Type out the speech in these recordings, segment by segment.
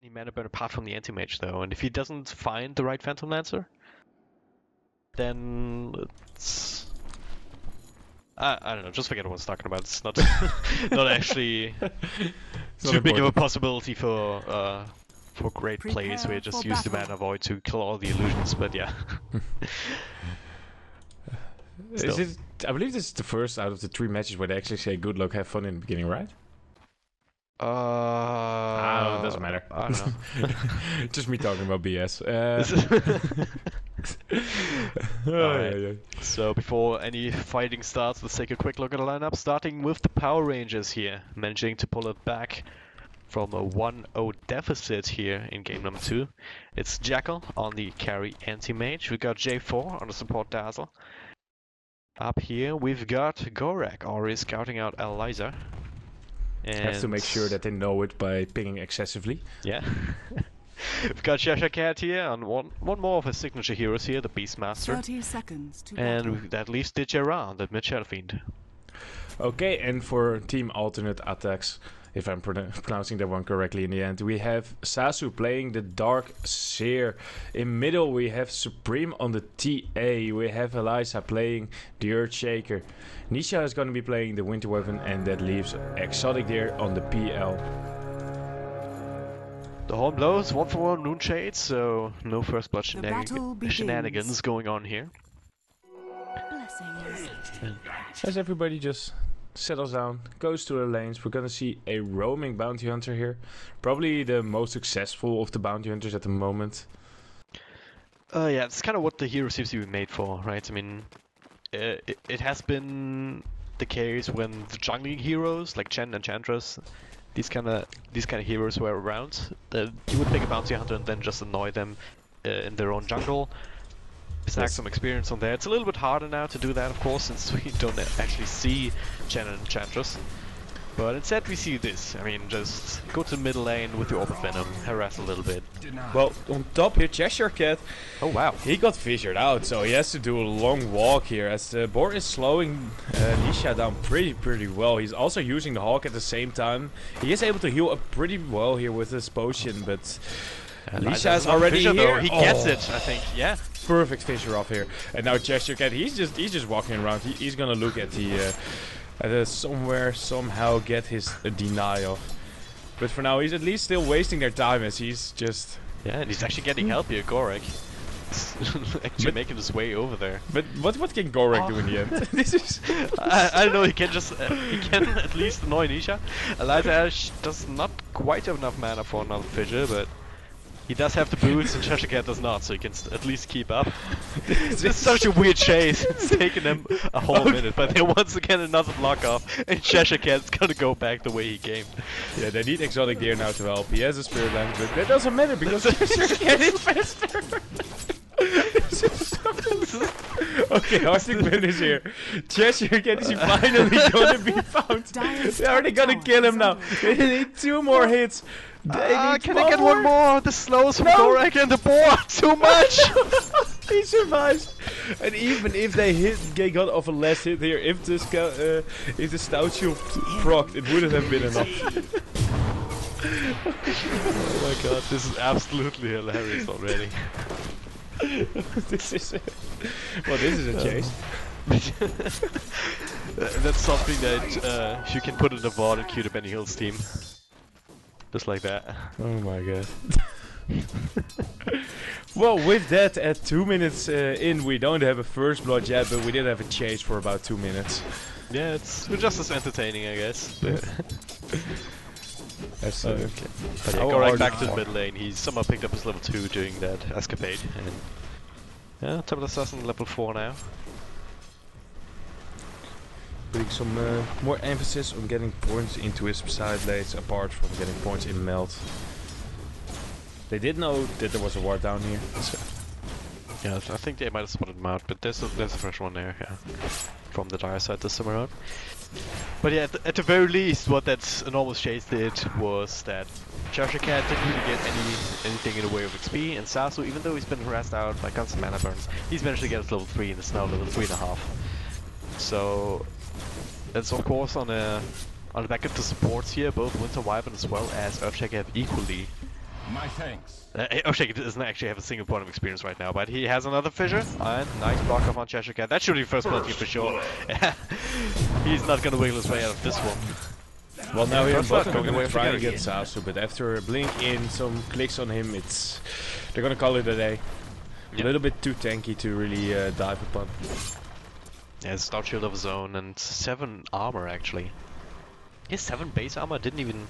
Any mana burn apart from the Anti-Mage though, and if he doesn't find the right Phantom Lancer, then it's... I don't know, just forget what I was talking about. It's not not actually too big of a possibility for great plays where you just use the mana void to kill all the illusions, but yeah. Is it, I believe this is the first out of the 3 matches where they actually say good luck, have fun in the beginning, right? It doesn't matter. I don't know. Just me talking about BS. Alright. So before any fighting starts, let's take a quick look at the lineup, starting with the Power Rangers here, managing to pull it back from a 1-0 deficit here in game number 2. It's Jackal on the carry Anti-Mage. We got J4 on the support Dazzle. Up here we've got Gorak already scouting out Eliza. And have to make sure that they know it by pinging excessively. Yeah. We've got Cheshire Cat here on one more of his signature heroes here, the Beastmaster. 30 seconds to and that leaves Didgeridoo, the mid-shadow fiend. Okay, and for team alternate Attax, if I'm pronouncing that one correctly in the end, we have Sasu playing the Dark Seer. In middle we have Supreme on the TA. We have Eliza playing the Earthshaker. Nisha is going to be playing the Winter Weapon, and that leaves Exotic Deer on the PL. The horn blows, 1-for-1 Moonshade, so no first blood shenanigans going on here. Blessings. As everybody just settles down, goes to the lanes, we're gonna see a roaming bounty hunter here. Probably the most successful of the bounty hunters at the moment. Yeah, it's kind of what the hero seems to be made for, right? I mean, it has been the case when the jungling heroes like Chen and Enchantress, these kind of heroes were around, that you would pick a bounty hunter and then just annoy them in their own jungle. Stack some experience on there. It's a little bit harder now to do that, of course, since we don't actually see Chen and Enchantress. But instead we see this. I mean, just go to the middle lane with your Orb of Venom, harass a little bit. Well, on top here, Cheshire Cat. Oh wow. He got fissured out, so he has to do a long walk here, as the board is slowing Nisha down pretty well. He's also using the Hawk at the same time. He is able to heal up pretty well here with his potion, but Nisha is already here. Though. He gets it, I think. Yeah. Perfect fissure off here. And now Cheshire Cat, he's just walking around. He's gonna look at the somehow get his deny off. But for now, he's at least still wasting their time, as he's just... Yeah, and he's actually getting help here, Gorak. Actually making his way over there. But what can Gorak do in the end? This is... I don't know, he can just... he can at least annoy Nisha. Eliza does not quite have enough mana for another fissure, but... he does have the boots and Cheshire Cat does not, so he can at least keep up. It's such a weird chase, it's taken them a whole minute, but then once again another block off, and Cheshire Cat's gonna go back the way he came. Yeah, they need Exotic Deer now to help. He has a Spirit Lance, but that doesn't matter because Cheshire Cat is faster! Okay, Arctic Wind is here. Cheshire Cat is finally gonna be found. Are they gonna kill him now? They need 2 more hits. Can I get one more? The slows from Gorak and the board! Too much! He survives. And even if they got off a last hit here, if the Stout Shield procced, it wouldn't have been enough. Oh my god, this is absolutely hilarious already. This is a chase. That's something that you can put in the VOD and queue the Benny Hills team. Just like that. Oh my god. Well, with that, at 2 minutes in, we don't have a first blood yet, but we did have a chase for about 2 minutes. Yeah, it's just as entertaining, I guess. That's okay. But yeah, Gorak back to the mid lane. He somehow picked up his level 2 during that escapade. And yeah, Tablet Assassin level 4 now. Putting some more emphasis on getting points into his side lanes, apart from getting points in melt. They did know that there was a ward down here. So. Yeah, I think they might have spotted him out, but there's a fresh one there, yeah. From the dire side this time around. But yeah, at the very least, what that enormous chase did was that Cheshire Cat didn't really get anything in the way of XP, and Sasu, even though he's been harassed out by constant mana burns, he's managed to get his level 3 and is now level 3.5. So that's of course on the back of the supports here, both Winter Wyvern as well as Earthshaker have equally My thanks. Oshake doesn't actually have a single point of experience right now, but he has another fissure. And nice block off on Cheshire. That should be first blood team for sure. He's not gonna wiggle his way out of this one. Well, now here in First blood bottom, going away they're for trying to Gary. get Sasu, but after a blink in, some clicks on him, they're gonna call it a day. Yep. A little bit too tanky to really dive upon. Yeah, stout shield of his own and 7 armor actually. He has 7 base armor. Didn't even.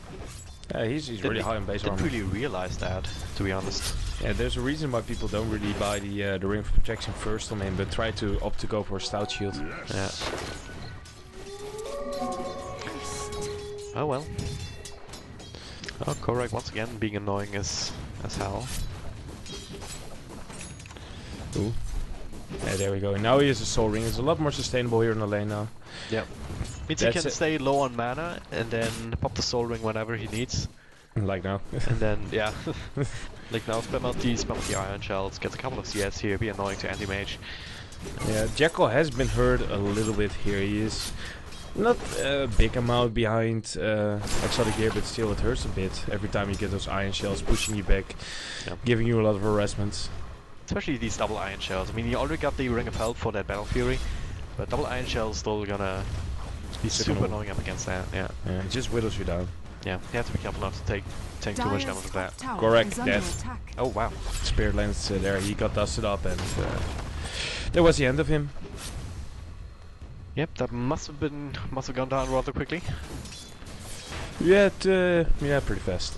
Yeah, he's really high on base Didn't armor. really realize that, to be honest. Yeah, there's a reason why people don't really buy the ring of protection first on him, but try to opt to go for a stout shield. Yeah. Oh well. Oh, correct. Once again, being annoying as hell. Ooh. Yeah, there we go. And now he has a soul ring. It's a lot more sustainable here in the lane now. Yep. Means he can stay low on mana and then pop the soul ring whenever he needs. Like now. And then, yeah. Like now, spam out the iron shells, gets a couple of CS here, be annoying to Anti-Mage. Yeah, Jackal has been hurt a little bit here. He is not a big amount behind exotic gear, but still it hurts a bit every time you get those iron shells pushing you back, giving you a lot of harassment. Especially these double iron shells. I mean, you already got the Ring of Health for that Battle Fury, but double iron shells still gonna be super annoying up against that. Yeah. Yeah, it just whittles you down. Yeah, you have to be careful not to take too much damage of that. Correct, dead. Oh wow. Spirit Lance there, he got dusted up, and that was the end of him. Yep, that must have gone down rather quickly. Yeah, yeah, pretty fast.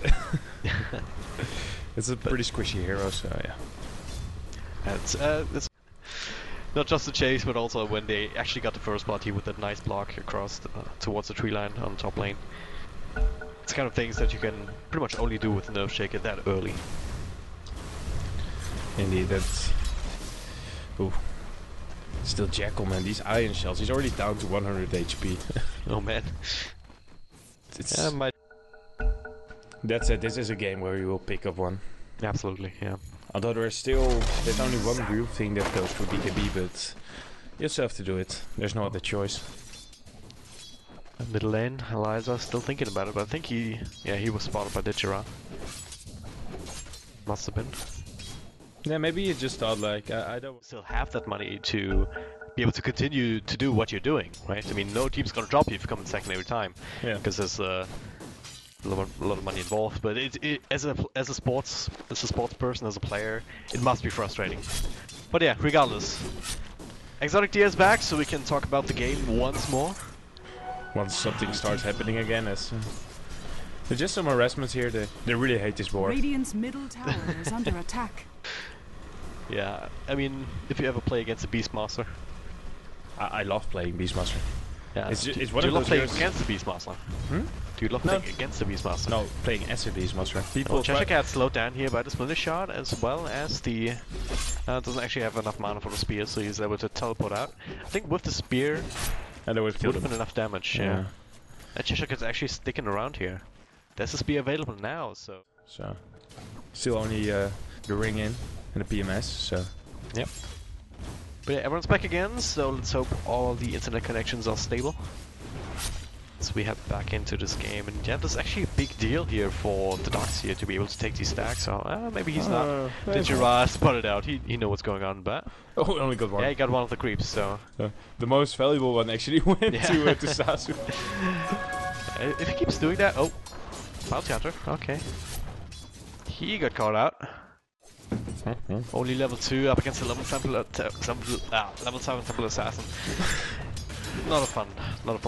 It's a pretty squishy hero, so yeah. It's not just the chase, but also when they actually got the first party with that nice block across towards the tree line on the top lane. It's kind of things that you can pretty much only do with a Nerf Shaker that early. Indeed, that's... Ooh. Still Jackal, man, these iron shells, he's already down to 100 HP. Oh man. It's my That's it, this is a game where you will pick up one. Absolutely, yeah. Although there's only one real thing that goes for BKB, but you still have to do it. There's no other choice. Middle lane, Eliza still thinking about it, but I think he was spotted by Ditchera. Must have been. Yeah, maybe you just thought like, I don't... Still have that money to be able to continue to do what you're doing, right? I mean, no team's gonna drop you if you come in second every time. Yeah. Because there's a lot of money involved, but as a sports person, as a player, it must be frustrating. But yeah, regardless, Exotic Deer is back, so we can talk about the game once more. Once something starts happening again, there's just some harassments here. They really hate this board. Radiant's middle tower is under attack. Yeah, I mean, if you ever play against a Beastmaster. I love playing Beastmaster. Yeah. It's Do one you of love those playing heroes... against the Beastmaster? Hmm? Do you love playing against the Beastmaster? No, playing as a Beastmaster. People Cheshire Cat's slowed down here by the Splinter Shard, as well as the... doesn't actually have enough mana for the spear, so he's able to teleport out. I think with the spear, and would have been enough damage, yeah. And Cheshire Cat's actually sticking around here. There's a spear available now, so... Still only the ring in and the PMS, so... Yep. But yeah, everyone's back again, so let's hope all the internet connections are stable. So we head back into this game, and yeah, there's actually a big deal here for the Ducks here to be able to take these stacks, so maybe he's not. Ditchera spotted out, he know what's going on, but... Oh, only got one. Yeah, he got one of the creeps, so... The most valuable one actually went to Sasu. If he keeps doing that... Oh! Bounty Hunter, okay. He got caught out. Only level 2 up against a level 7 Temple Assassin. Not a fun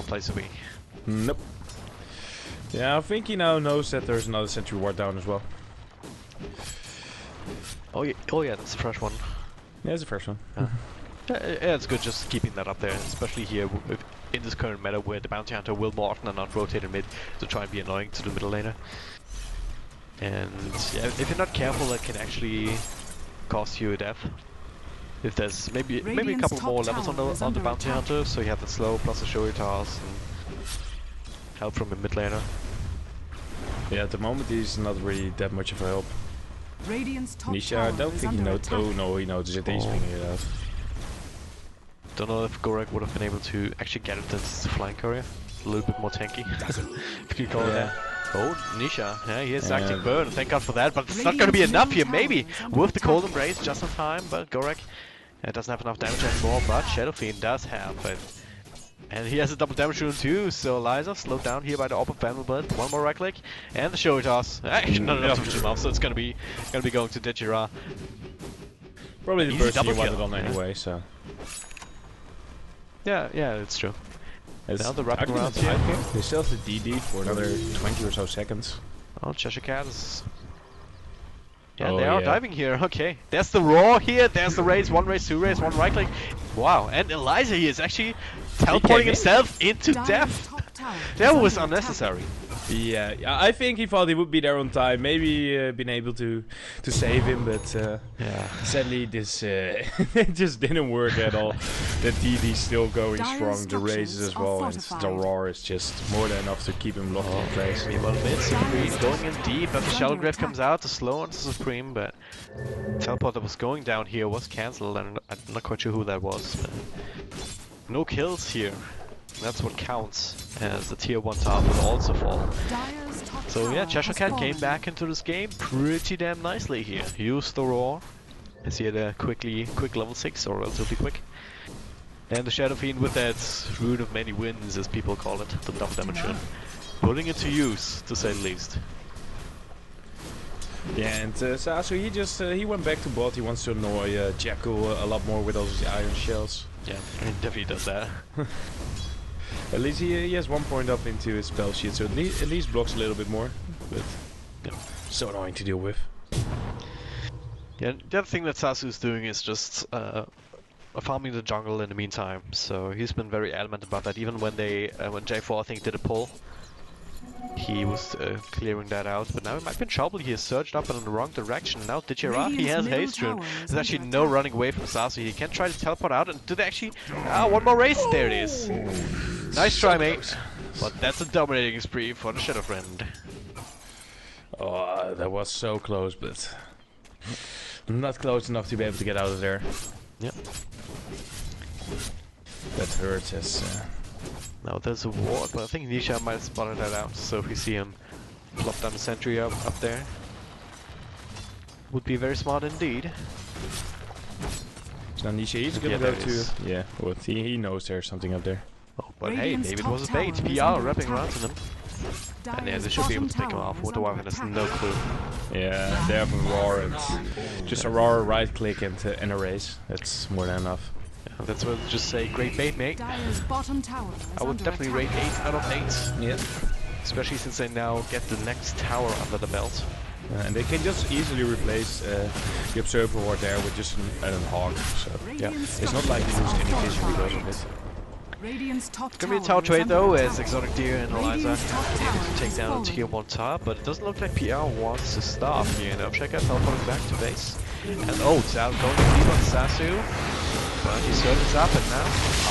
place to be. Nope. Yeah, I think he now knows that there's another Sentry Ward down as well. Oh yeah, that's a fresh one. Yeah, it's a fresh one. Yeah, it's good just keeping that up there, especially here in this current meta where the Bounty Hunter will more often than not rotate in mid to try and be annoying to the middle laner. And yeah, if you're not careful, that can actually cost you a death. If there's maybe a couple more levels on the Bounty Hunter, so you have the slow plus the showy toss and help from a mid laner. Yeah, at the moment he's not really that much of a help. Nisha, I don't think he knows. Oh no, he noticed it. He's figuring it out. Don't know if Gorek would have been able to actually get it as a flying courier. A little bit more tanky, if you call it that. Oh, Nisha. Yeah, he is And- acting burn. Thank God for that. But it's not going to be enough here. Maybe with the cold embrace just in time. But Gorek doesn't have enough damage anymore. But Shadow Fiend does have it. And he has a double damage rune too. So Eliza slowed down here by the AWP of Vanderbilt. One more right click. And the showy toss. Actually, not enough to finish him off. So it's going to be going to Dejira. Probably the Easy person you double wanted kill. on anyway, so. Yeah, it's true. It's Now the wrapping around here. here. They still have the DD for another 20 or so seconds. Oh, Cheshire Cat is... Yeah, Oh, they are yeah. diving here. Okay, there's the roar here. There's the raise. One raise, two raise, one right click. Wow, and Eliza here is actually teleporting in. himself into Dire's death. top tower That is was under attack. unnecessary. Yeah, I think he thought he would be there on time. Maybe been able to save him, but Yeah. sadly this it just didn't work at all. The DD still going Dire's strong, the raises as structures are well, and the fortified. roar is just more than enough to keep him locked in place. Meanwhile, mid, Supreme going in deep, but the Shadow Grave comes out to slow on Supreme, but teleport that was going down here was cancelled, and I'm not quite sure who that was. But no kills here. That's what counts, as the tier 1 top will also fall. Dire's top So yeah, tower Cheshire has Cat came fallen. back into this game pretty damn nicely here. Used the roar, as he had a quick level 6, or relatively quick. And the Shadow Fiend with that rune of many wins, as people call it, the double damage rune. Putting it to use, to say the least. Yeah, and Sasu, he just he went back to bot. He wants to annoy Jackal a lot more with all his iron shells. Yeah, he definitely does that. At least he has 1 point up into his spell sheet, so at least blocks a little bit more. But Yeah. so annoying to deal with. Yeah, the other thing that Sasu's doing is just farming the jungle in the meantime. So he's been very adamant about that. Even when when J4 I think did a pull, he was clearing that out. But now he might be in trouble. He has surged up in the wrong direction. Now Dejira, he has Radiant's haste middle rune. tower is There's actually under no attack. running away from Sasu. He can try to teleport out, and do they actually? One more race. There it is. Nice try, mate. But that's a dominating spree for the Shadow Friend. Oh, that was so close, but not close enough to be able to get out of there. Yep. That hurts as... Now there's a ward, but I think Nisha might have spotted that out. So if we see him plop down the sentry up there, would be very smart indeed. So Nisha, he's Yeah, gonna there go it to... is. Yeah, what? He knows there's something up there. Oh, but Radiant's hey, maybe it top was a bait. tower is PR under wrapping attack. around to them. And yeah, Dire's they should be able to bottom pick him tower off. is With the under Wyvern has attack. no clue. Yeah, they have a roar and just a roar, right click and a raise. That's more than enough. Yeah, that's what I just say. Great bait, mate. Dire's bottom tower is I would under definitely attack. rate 8 out of 8. Yeah. Especially since they now get the next tower under the belt. And they can just easily replace the observer ward there with just an hog. So yeah, Radiant's it's not like they lose any vision because of it. Radiant's top Gonna be a tower tower is trade under though, attack. as Exotic Deer and Eliza Radiant's top able tower to take has down fallen. tier 1 top, but it doesn't look like PR wants to stop here. Now check out teleporting back to base. And oh, it's out going deep on Sasu. But he surges up and now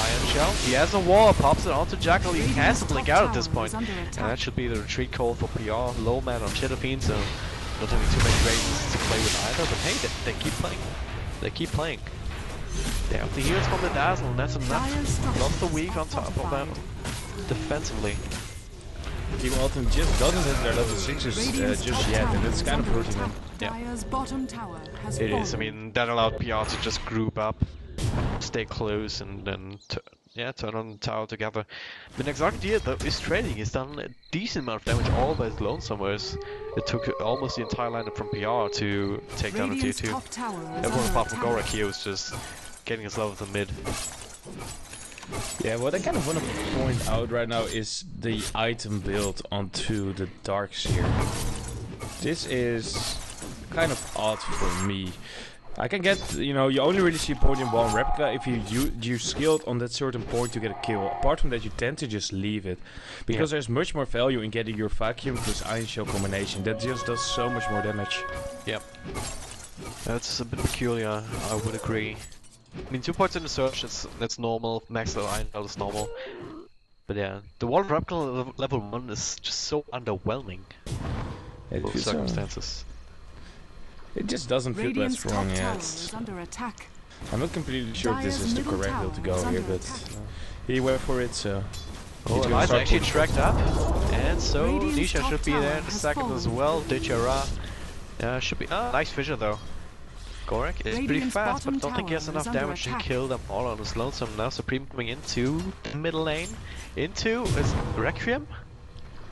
Iron Shell. He has a wall, pops it onto Jackal. He has to blink out at this point. And that should be the retreat call for PR. Low man on Shadow Fiend, so not having too many races to play with either. But hey, they keep playing. They keep playing. They have the heals from the Dazzle, and that's enough. Lost the weak on top of that defensively. Team Alton just doesn't have their level 6s just yet, and it's kind of hurting them. Yeah. Dire's bottom tower has It is. I fallen. mean, that allowed PR to just group up, stay close, and then turn on the tower together. But Exotic Deer though is trading. He's done a decent amount of damage all by his lonesome, whereas it took almost the entire lineup from PR to take down a tier Radiant's 2. top tower is Everyone under apart from attack. Gorak here was just getting his level to mid. Yeah, what I kind of want to point out right now is the item build onto the Dark Seer. This is kind of odd for me. I can get, you know, you only really see a point in one replica if you skilled on that certain point to get a kill. Apart from that, you tend to just leave it. Because there's much more value in getting your vacuum plus Iron Shell combination. That just does so much more damage. Yep. That's a bit peculiar, I would agree. I mean, 2 points in the search, that's normal. Max level Iron Shell is normal. But yeah, the wall replica level 1 is just so underwhelming in both circumstances. It just doesn't fit that Radiant's strong top yet. tower is under attack. I'm not completely sure if this Dire's is the middle correct build to tower is go here, under but attack. he went for it, so... Oh, he's gonna Eliza start actually pushing. tracked up, and And so Radiant's Nisha top should be there in a tower has second as fallen. well. Ditchara should be. Oh, nice fissure though. Gorek is pretty Radiant's fast, but I bottom don't think he has tower enough is under damage to attack. kill them all on his lonesome. Now Supreme coming into the middle lane. Into is Requiem.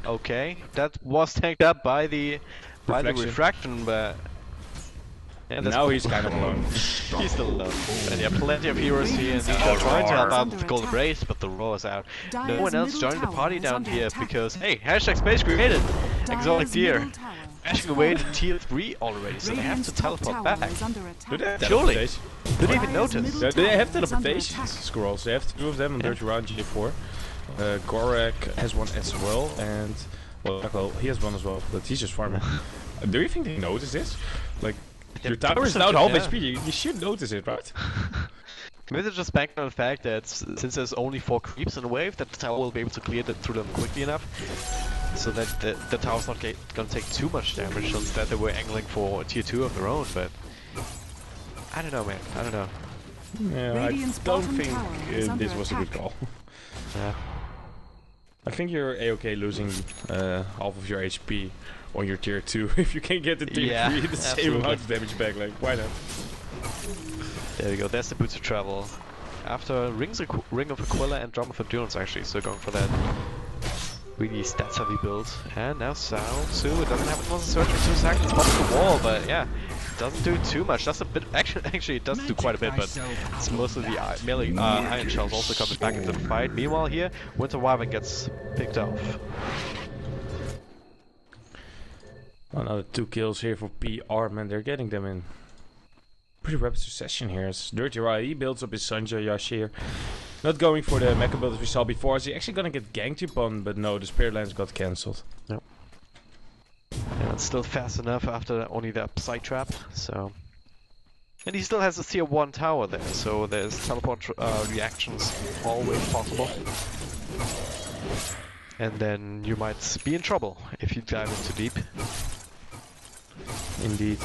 Okay, that was tanked up by the refraction, but yeah, that's Now he's kind of alone. He's still alone. And yeah, plenty of heroes here, and Radiant's Nisha trying to help out under with the Golden attack. Brace, but the Roar is out. No Dire's one else middle joined the tower party is down under here attack. because, hey, hashtag space created! Exotic Dire's deer. middle tower Mashing has away to fallen. tier 3 already, so they have Radiant's to top teleport tower back. is under attack. Do they have Surely. teleportation? Didn't even Dire's notice. middle Yeah, they have tower is under teleportation attack. scrolls. They have 2 of them on Dirty Round G4. Gorek has one as well, and well, Jackal, he has one as well, but he's just farming. Do you think they notice this? Like, Yeah, your tower is percentage, now half yeah. HP, you should notice it, right? Maybe they're just banking on the fact that since there's only 4 creeps in a wave, that the tower will be able to clear through them quickly enough, so that the tower's not gonna take too much damage. So instead, they were angling for tier 2 of their own, but I don't know, man. I don't know. Yeah, Radiant's I don't bottom think tower is under this was a good attack. call. Yeah. I think you're a-okay losing half of your HP on your tier 2 if you can get the tier Yeah, 3 the same absolutely. amount of damage back, like, why not? There we go. There's the Boots of Travel. After Ring of Aquila and Drum of Endurance, actually, so going for that really stats heavy build. And now Su, it doesn't have another search for 2 seconds off the wall, but yeah, doesn't do too much. That's a bit, actually it does do quite a bit, but it's mostly the melee iron shells also coming back into the fight. Meanwhile here, Winter Wyvern gets picked off. Another 2 kills here for PR, man, they're getting them in pretty rapid succession here. As Dirty Rai, he builds up his Sanjay Yashir. Not going for the mecha build as we saw before. Is he actually gonna get ganked upon? But no, the Spirit Lands got cancelled. Yep. And it's still fast enough after only that side trap, so... And he still has a tier 1 tower there, so there's teleport reactions always possible. And then you might be in trouble if you dive in too deep. Indeed.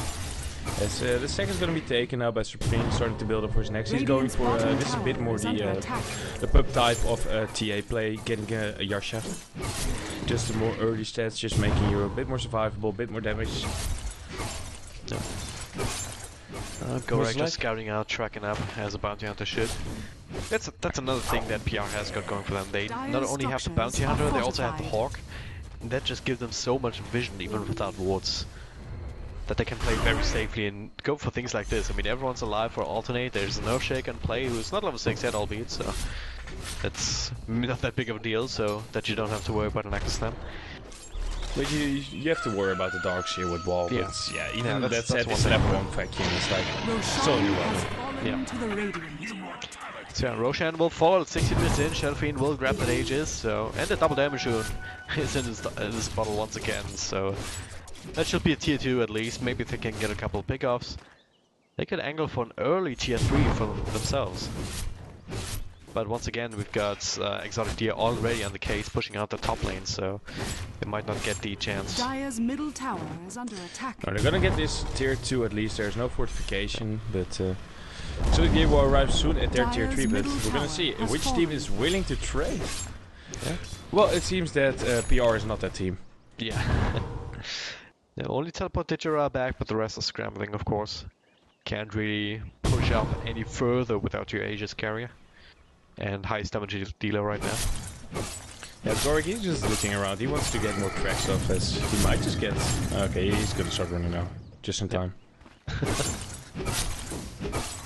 As the second's gonna be taken now by Supreme, starting to build up for his next. He's going Radiant's for bottom this is a tower bit more is under attack. the pub type of TA play, getting a Yasha. Just a more early stats, just making you a bit more survivable, a bit more damage. Gorek just scouting out, tracking up as a bounty hunter should. That's another thing that PR has got going for them. They not only have the bounty hunter, they also have the hawk. And that just gives them so much vision even without wards, that they can play very safely and go for things like this. I mean, everyone's alive for alternate. There's an Earthshake on play who's not level 6 yet, albeit, so it's not that big of a deal, so that you don't have to worry about an active slam. But you have to worry about the darks here with wall. Yeah. But yeah, even that that's said, one it's thing. level 1 vacuum. It's like it's only Roshan one. has fallen Yeah. to the Radiant. So yeah, Roshan will fall at 60 minutes in, Shadowfiend will grab that Aegis, so... And the double damage rune is in his bottle once again, so... That should be a tier 2 at least, maybe they can get a couple of pickoffs. They could angle for an early tier 3 for themselves. But once again, we've got Exotic Deer already on the case, pushing out the top lane, so... They might not get the chance. Dire's middle tower is under attack. No, they're gonna get this tier 2 at least. There's no fortification, but so the game will arrive soon at their tier 3. But we're gonna see which team is willing to trade. Yeah. Well, it seems that PR is not that team. Yeah. They only teleport Ditchara back, but the rest are scrambling, of course. Can't really push up any further without your Aegis carrier. And highest damage dealer right now. Yeah, Gorek, he's just looking around. He wants to get more tracks off as he might just get... Okay, he's gonna start running now. Just in time.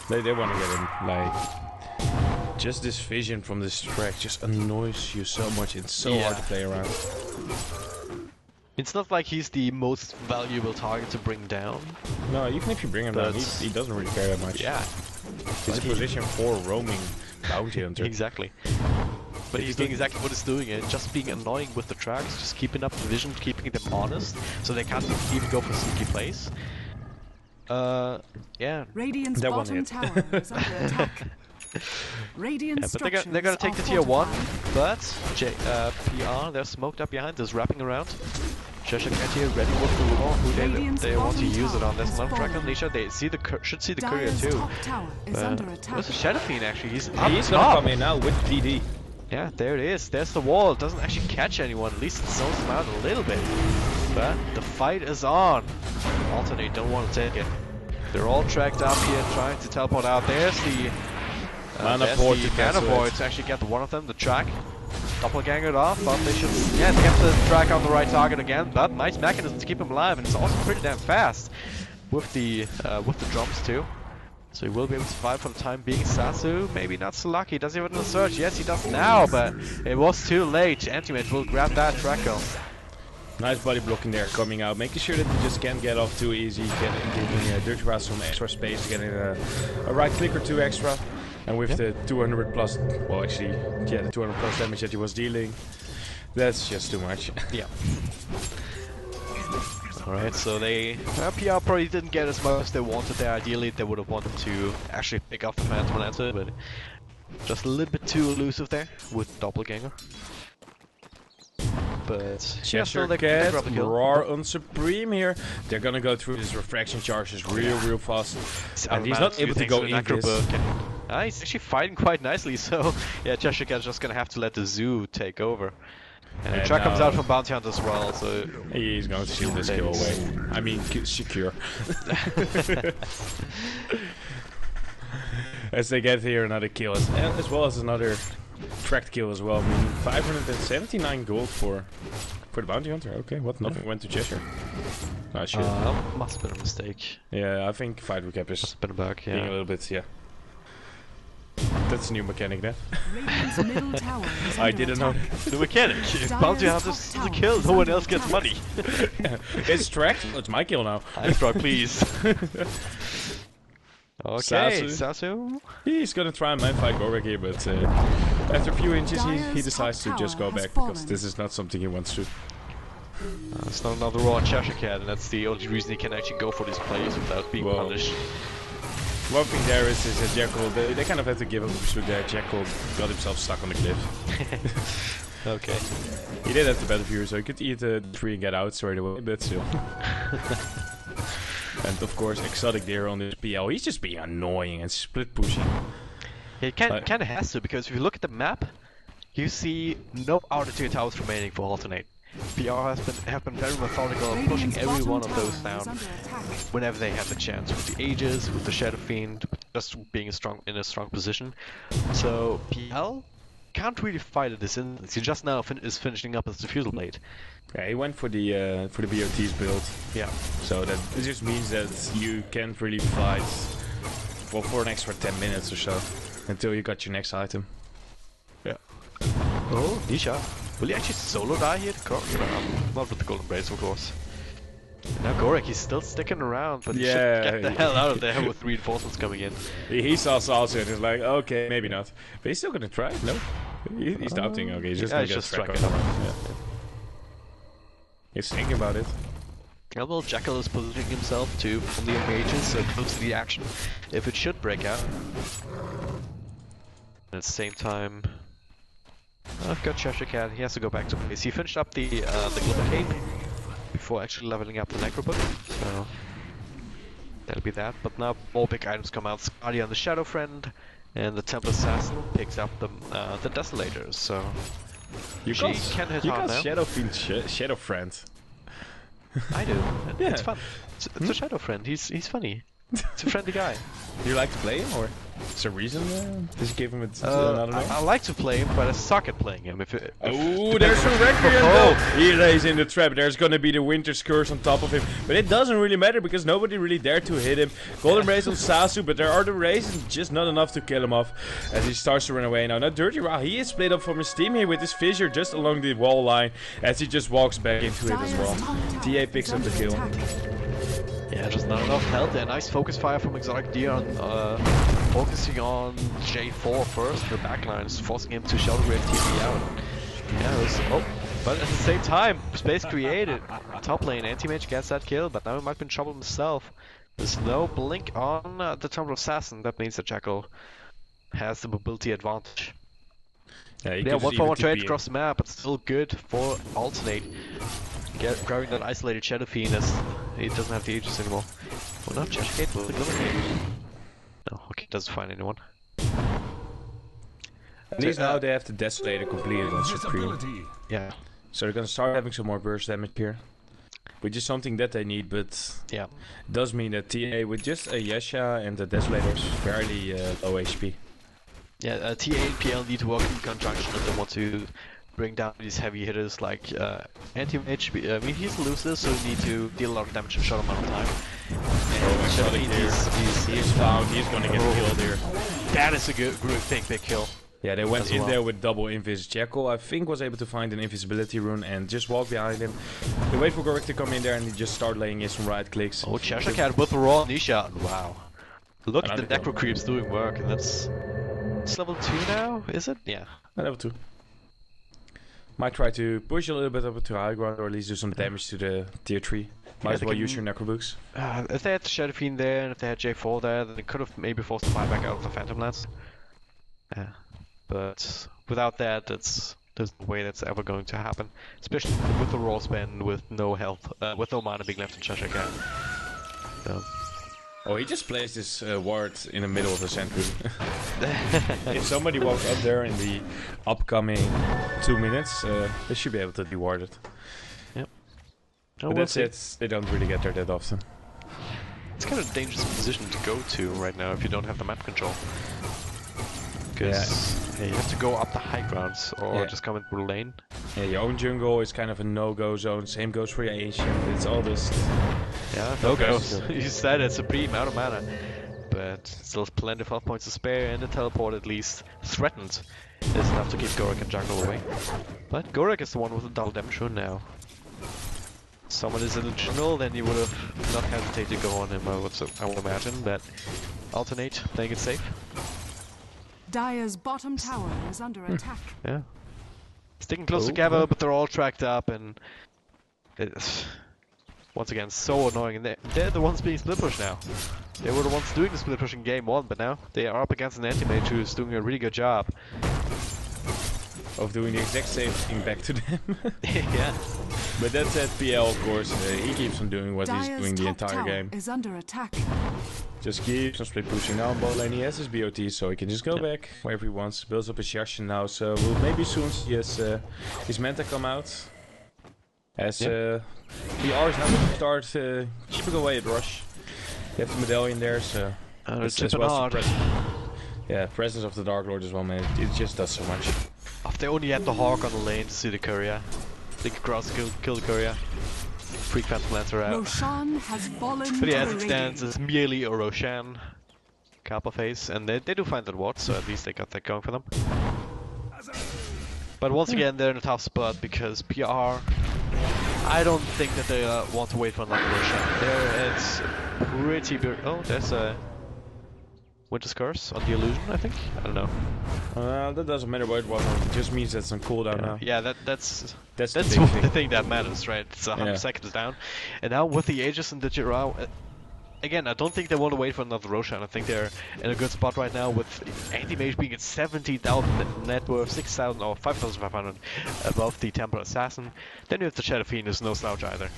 They want to get him, like... Just this vision from this track just annoys you so much. It's so hard to play around. It's not like he's the most valuable target to bring down. No, even if you bring him down, he doesn't really care that much. Yeah. He's a position 4 roaming bounty hunter. Exactly. But he's doing exactly what he's doing, and just being annoying with the tracks, just keeping up the vision, keeping them honest, so they can't even go for sneaky plays. Yeah. Radiant's That one bottom hit. tower is under attack. Radiant Yeah, but they're gonna take the structures tier are 1, fortified. but PR, they're smoked up behind, just wrapping around. Cheshire Cat here, ready with the Roar, who they want to bottom use it on. tower There's has another track on fallen. Nisha, they see should see the courier Dire's too. top tower is under Where's attack. the Shadowfiend actually? He's up He's gonna top! come in now with DD. Yeah, there it is. There's the wall. It doesn't actually catch anyone. At least it zones them out a little bit. But the fight is on. Alternate don't want to take it. They're all tracked up here, trying to teleport out. There's the Mana void to actually get one of them, the track. Doppelganger it off, but they should get the track on the right target again. But nice mechanism to keep him alive, and it's also pretty damn fast with the drums too. So he will be able to survive for the time being. Sasu, maybe not so lucky. Does he have another search? Yes, he does now, but it was too late. Anti-Mage will grab that Jackal. Nice body blocking there, coming out, making sure that you just can't get off too easy, giving Dirty Rat some extra space, getting a right click or two extra. And with the 200 plus, well actually, yeah, the 200 plus damage that he was dealing, that's just too much. Yeah. Alright, so they PR probably didn't get as much as they wanted there. Ideally, they would have wanted to actually pick off the Phantom Lancer, but just a little bit too elusive there with Doppelganger. But Cheshire Cat, Roar on Supreme here. They're gonna go through his refraction charges real fast. And he's not able to go in this. He's actually fighting quite nicely, so yeah, Cheshire Cat's just gonna have to let the zoo take over. And the track comes out from Bounty Hunter as well, so... He's going to steal this kill away. I mean, secure. As they get here another kill, as well as another tracked kill as well. I mean, 579 gold for the Bounty Hunter. Okay, what? Nothing went to Cheshire. Not sure. Must have been a mistake. Yeah, I think fight recap is been a bug, yeah. Being a little bit, yeah. That's a new mechanic then. I didn't know. The mechanic. If Bounty Hunters is a kill, no one else gets money. Yeah. It's tracked. It's my kill now. Ice Rock, please. Okay, Sasu. He's gonna try and man fight Gorik here, but after a few inches he decides to just go back because this is not something he wants to. It's not another raw Cheshire Cat, and that's the only reason he can actually go for these plays without being punished. One thing there is that Jackal, they kind of have to give up so that Jackal got himself stuck on the cliff. Okay. He did have the better view, so he could eat the tree and get out straight away, but still. And of course, Exotic there on this PL, he's just being annoying and split pushing. He kind of has to, because if you look at the map, you see no outer tier towers remaining for Alternate. PR have been very methodical, pushing every one of those down whenever they have the chance, with the Aegis, with the Shadow Fiend, just being in a strong position. So PL can't really fight at this instance. He just now is finishing up as the Fusel Blade. Yeah, he went for the BOT's build. Yeah. So that it just means that you can't really fight for an extra 10 minutes or so until you got your next item. Yeah. Oh, Nisha. Will he actually solo die here? Not with the Golden Brace, of course. And now Gorik, he's still sticking around, but he should get the hell out of there with reinforcements coming in. He saw Salsa and he's like, okay, maybe not. But he's still gonna try, no? He's doubting, okay, he's just gonna get track on. Yeah. He's thinking about it. Yeah, well, Jackal is positioning himself to on the mages, so close to the action if it should break out. And at the same time, I've got Cheshire Cat. He has to go back to base. He finished up the Glimmer Cape before actually leveling up the Necrobook, so that'll be that. But now more big items come out. Guardian, the Shadow Friend, and the Temple Assassin picks up the Desolators. So you can hit hard now. Shadow Fiend, Shadow Friend. I do. Yeah. It's fun. It's a Shadow Friend. He's funny. It's a friendly guy. Do you like to play him, or is there a reason? Did you give him another name? I like to play him, but I suck at playing him. Oh, there's a Requiem though! He lays in the trap. There's gonna be the Winter's Curse on top of him. But it doesn't really matter because nobody really dared to hit him. Golden Rays on Sasu, but there are the rays and just not enough to kill him off as he starts to run away now. Now Dirty Ra, he is split up from his team here with his fissure just along the wall line as he just walks back into it as well. TA picks up the kill. Yeah, just not enough health there. Nice focus fire from Exotic Deer on focusing on J4 first. The backline is forcing him to Shadow Grave TP out. Yeah, it was, but at the same time, space created. Top lane, Anti-Mage gets that kill, but now he might be in trouble himself. There's no blink on the Temple Assassin. That means that Jackal has the mobility advantage. Yeah, 1-for-1 trade across the map, but still good for Alternate. Grabbing that isolated Shadow Fiend as he doesn't have the Aegis anymore. Well, not Cheshire Cat with the Glimmer Cape. No, okay, doesn't find anyone. At least now they have the Desolator completed on Supreme. Yeah. So they're gonna start having some more burst damage here. Which is something that they need, but Yeah. it does mean that TA with just a Yesha and the Desolator is fairly low HP. Yeah, TA and PL need to work in conjunction if they want to bring down these heavy hitters like Anti-Mage. I mean, he's elusive, so you need to deal a lot of damage in a short amount of time. And He's found, he's gonna get killed here. that is a good big kill. Yeah, they went As in well. there with double invis. Jackal, I think, was able to find an invisibility rune and just walk behind him. They wait for Gorik to come in there and he just start laying in some right clicks. Oh, Cheshire Cat with the raw Nisha. Wow. Look at the Another necro creeps doing work, and it's level 2 now, is it? Yeah. Level 2. Might try to push a little bit up to high ground or at least do some damage to the tier 3. Might as they well can- use your necro books. If they had the Shadow Fiend there, and if they had J4 there, then they could have maybe forced the buyback out of the Phantom Lance. Yeah. But without that, there's no way that's ever going to happen. Especially with the raw spend, with no health, with no mana being left in Cheshire Cat. So. Oh, he just placed his ward in the middle of the sentry. If somebody walks up there in the upcoming 2 minutes, they should be able to be warded. Yep. But that's it. They don't really get there that often. It's kind of a dangerous position to go to right now if you don't have the map control. Because you have to go up the high grounds or just come in through the lane. Yeah, your own jungle is kind of a no-go zone. Same goes for your ancient. It's all this. Yeah, no goes. You said it's Supreme out of mana. But still plenty of health points to spare, and the teleport at least threatened is enough to keep Gorik and Jackal away. But Gorik is the one with the double damage rune now. Someone is original, then you would have not hesitated to go on him, I would imagine. But alternate, playing it safe. Dire's bottom tower is under attack. Yeah. Sticking close together, but they're all tracked up, and it's once again so annoying. And they're the ones being split push now. They were the ones doing the split push in game 1, but now they are up against an Anti-Mage who's doing a really good job. Of doing the exact same thing back to them. Yeah. But that said, PL, of course, he keeps on doing what he's Dire's doing the top entire tower game. is under attack. Just keeps on split pushing down bot lane. He has his BOT, so he can just go back wherever he wants. Builds up his Yashin now, so we'll maybe soon see his Manta come out. As PR is now going to start chipping away at Rush. You have the medallion there, so It's as chipping well hard. yeah, presence of the Dark Lord as well, man. It just does so much. If they only had the Hawk on the lane to see the courier, they could cross kill the courier. Freak Phantom Lancer out. Roshan has fallen But yeah, to as it the stands, radiant. it's merely a Roshan Kappa phase, and they do find that ward, so at least they got that going for them. But once again, they're in a tough spot because PR, I don't think that they want to wait for another Roshan. It's pretty big. Oh, there's a Winter's Curse on the illusion, I think. I don't know. That doesn't matter what it was. It just means that's on cooldown now. Yeah, that's That's the big thing. thing that matters, right? It's 100 seconds down. And now with the Aegis and the Jirao, again, I don't think they want to wait for another Roshan. I think they're in a good spot right now with Anti-Mage being at 70,000 net worth, 6,000 or 5,500 above the Temple Assassin. Then you have the Shadow Fiend, who's no slouch either.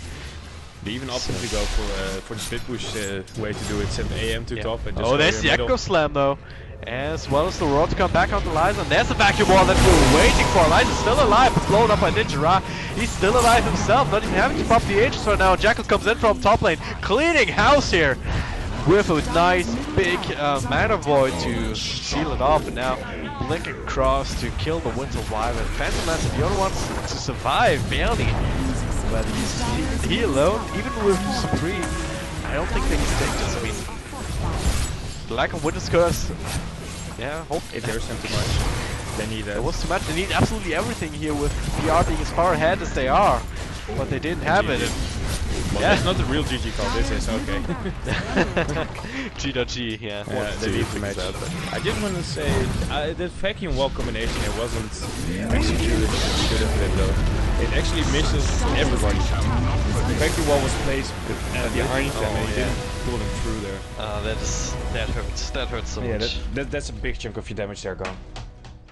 They even opted to go for the split push way to do it, send AM to top and just Oh, go there's in the middle. Echo Slam though. As well as the Roar to come back onto Liza, and there's the vacuum wall that we were waiting for. Liza's still alive, but blown up by Ninja. He's still alive himself, not even having to pop the Aegis right now. Jackal comes in from top lane, cleaning house here with a nice big mana void to seal it off, and now blinking across to kill the Winter Wyvern. Phantom Lance is the only ones to survive, barely. But he alone, even with Supreme, I don't think they can take this. I mean, the lack of Winter's Curse, yeah, hope If there's them too much, they need it that. was too much. They need absolutely everything here with PR being as far ahead as they are, but they didn't have it. Well, Yeah. that's not the real GG call, this is okay. G.G, yeah. Yeah, they need to match. I just want to say, that vacuum wall combination, it wasn't executed as it should have been though. It actually misses everybody. The vacuum wall was placed behind them and it didn't pull them through there. That hurts so Yeah, much. that's a big chunk of your damage there gone.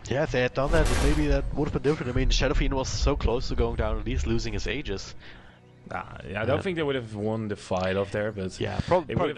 Yeah, if they had done that, then maybe that would have been different. I mean, Shadow Fiend was so close to going down, at least losing his Aegis. Yeah, I don't think they would have won the fight off there, but Yeah, it probably would not. have